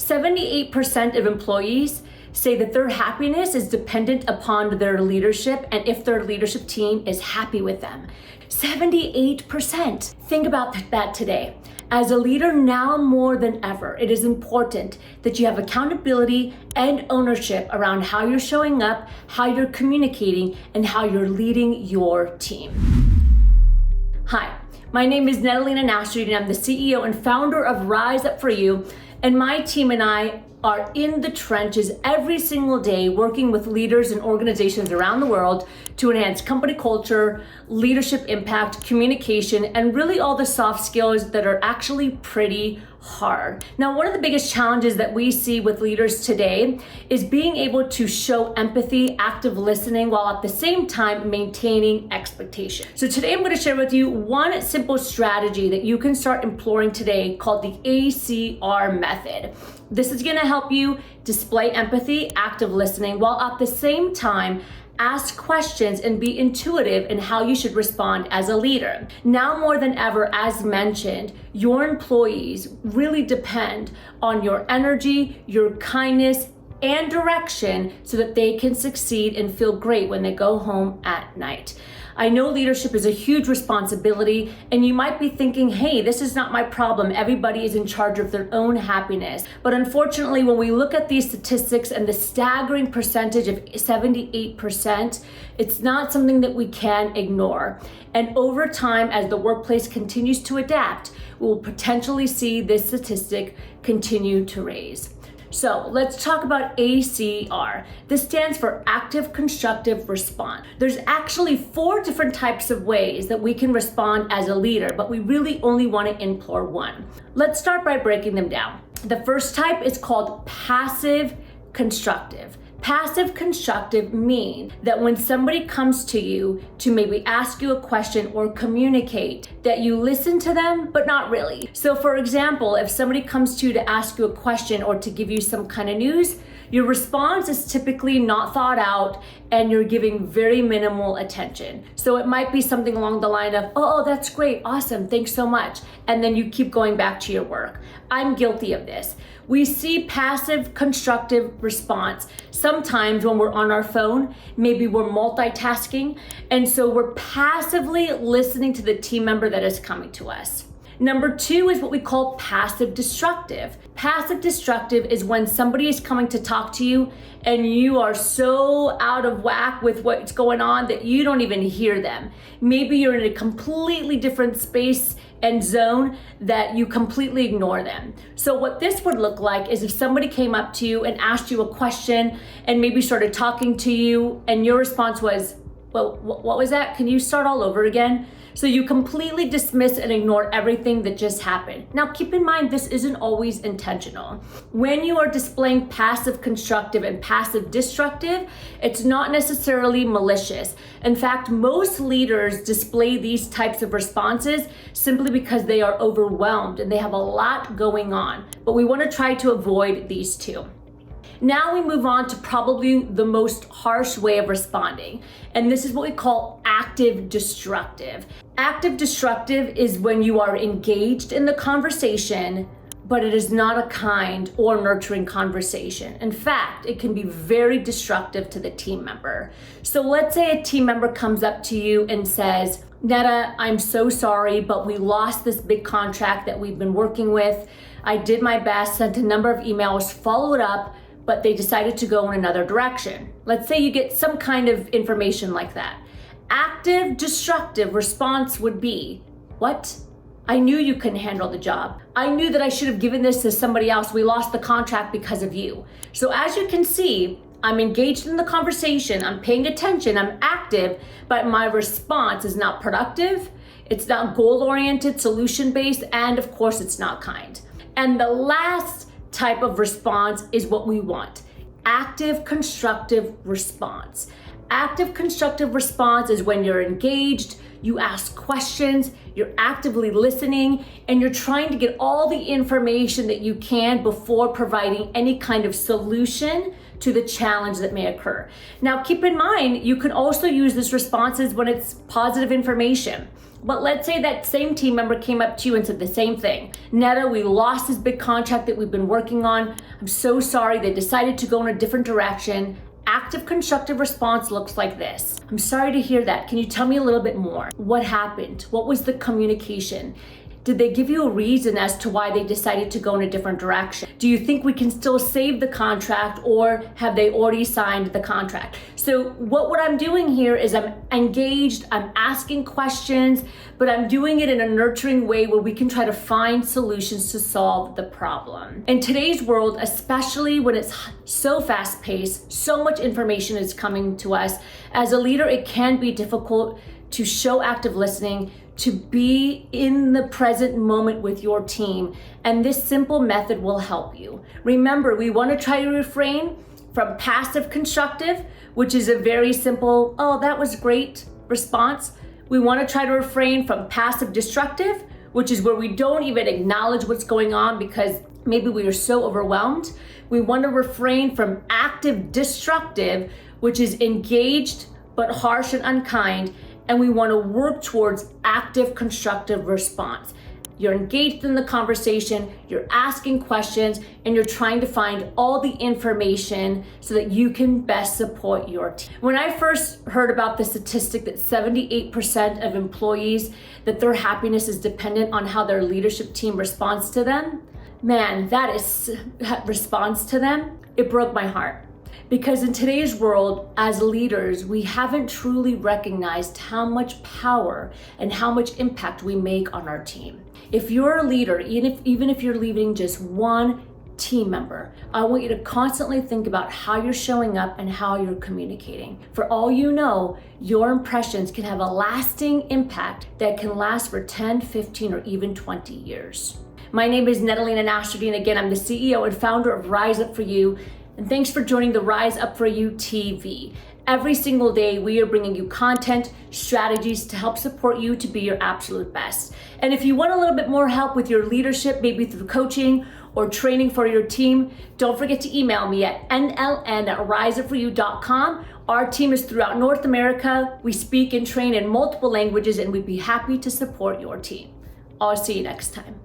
78% of employees say that their happiness is dependent upon their leadership and if their leadership team is happy with them. 78%. Think about that today. As a leader, now more than ever, it is important that you have accountability and ownership around how you're showing up, how you're communicating, and how you're leading your team. Hi, my name is Natalina Nastri, and I'm the CEO and founder of Rise Up For You, and my team and I are in the trenches every single day working with leaders and organizations around the world to enhance company culture, leadership impact, communication, and really all the soft skills that are actually pretty hard. Now, one of the biggest challenges that we see with leaders today is being able to show empathy, active listening, while at the same time maintaining expectation. So today I'm going to share with you one simple strategy that you can start employing today called the ACR method. This is going to help you display empathy, active listening, while at the same time ask questions and be intuitive in how you should respond as a leader. Now more than ever, as mentioned, your employees really depend on your energy, your kindness, and direction so that they can succeed and feel great when they go home at night. I know leadership is a huge responsibility, and you might be thinking, hey, this is not my problem. Everybody is in charge of their own happiness. But unfortunately, when we look at these statistics and the staggering percentage of 78%, it's not something that we can ignore. And over time, as the workplace continues to adapt, we will potentially see this statistic continue to raise. So let's talk about ACR. This stands for active constructive response. There's actually 4 different types of ways that we can respond as a leader, but we really only want to employ one. Let's start by breaking them down. The first type is called passive constructive. Passive constructive means that when somebody comes to you to maybe ask you a question or communicate, that you listen to them, but not really. So for example, if somebody comes to you to ask you a question or to give you some kind of news, your response is typically not thought out and you're giving very minimal attention. So it might be something along the line of, oh, that's great, awesome, thanks so much. And then you keep going back to your work. I'm guilty of this. We see passive constructive response sometimes when we're on our phone, maybe we're multitasking, and so we're passively listening to the team member that is coming to us. Number 2 is what we call passive destructive. Passive destructive is when somebody is coming to talk to you and you are so out of whack with what's going on that you don't even hear them. Maybe you're in a completely different space and zone that you completely ignore them. So what this would look like is if somebody came up to you and asked you a question and maybe started talking to you and your response was, well, what was that? Can you start all over again? So you completely dismiss and ignore everything that just happened. Now keep in mind, this isn't always intentional. When you are displaying passive constructive and passive destructive, it's not necessarily malicious. In fact, most leaders display these types of responses simply because they are overwhelmed and they have a lot going on. But we want to try to avoid these two. Now we move on to probably the most harsh way of responding, and this is what we call active destructive. Active destructive is when you are engaged in the conversation, but it is not a kind or nurturing conversation. In fact, it can be very destructive to the team member. So let's say a team member comes up to you and says, Netta, I'm so sorry, but we lost this big contract that we've been working with. I did my best, sent a number of emails, followed up, but they decided to go in another direction. Let's say you get some kind of information like that. Active destructive response would be, what? I knew you couldn't handle the job. I knew that I should have given this to somebody else. We lost the contract because of you. So as you can see, I'm engaged in the conversation, I'm paying attention, I'm active, but my response is not productive, it's not goal-oriented, solution-based, and of course it's not kind. And the last type of response is what we want. Active constructive response. Active constructive response is when you're engaged, you ask questions, you're actively listening, and you're trying to get all the information that you can before providing any kind of solution to the challenge that may occur. Now, keep in mind, you can also use this responses when it's positive information. But let's say that same team member came up to you and said the same thing. Netta, we lost this big contract that we've been working on. I'm so sorry. They decided to go in a different direction. Active constructive response looks like this. I'm sorry to hear that. Can you tell me a little bit more? What happened? What was the communication? Did they give you a reason as to why they decided to go in a different direction? Do you think we can still save the contract, or have they already signed the contract? So what I'm doing here is I'm engaged, I'm asking questions, but I'm doing it in a nurturing way where we can try to find solutions to solve the problem. In today's world, especially when it's so fast paced, so much information is coming to us, as a leader, it can be difficult to show active listening, to be in the present moment with your team. And this simple method will help you. Remember, we want to try to refrain from passive constructive, which is a very simple, oh, that was great response. We want to try to refrain from passive destructive, which is where we don't even acknowledge what's going on because maybe we are so overwhelmed. We want to refrain from active destructive, which is engaged but harsh and unkind. And we want to work towards active constructive response. You're engaged in the conversation, you're asking questions, and you're trying to find all the information so that you can best support your team. When I first heard about the statistic that 78% of employees, that their happiness is dependent on how their leadership team responds to them, man, that is response to them, it broke my heart. Because in today's world, as leaders, we haven't truly recognized how much power and how much impact we make on our team. If you're a leader, even if you're leading just one team member, I want you to constantly think about how you're showing up and how you're communicating. For all you know, your impressions can have a lasting impact that can last for 10, 15, or even 20 years. My name is Netalina Nastradine. Again, I'm the CEO and founder of Rise Up For You. And thanks for joining the Rise Up For You TV. Every single day, we are bringing you content, strategies to help support you to be your absolute best. And if you want a little bit more help with your leadership, maybe through coaching or training for your team, don't forget to email me at nln@riseupforyou.com. Our team is throughout North America. We speak and train in multiple languages, and we'd be happy to support your team. I'll see you next time.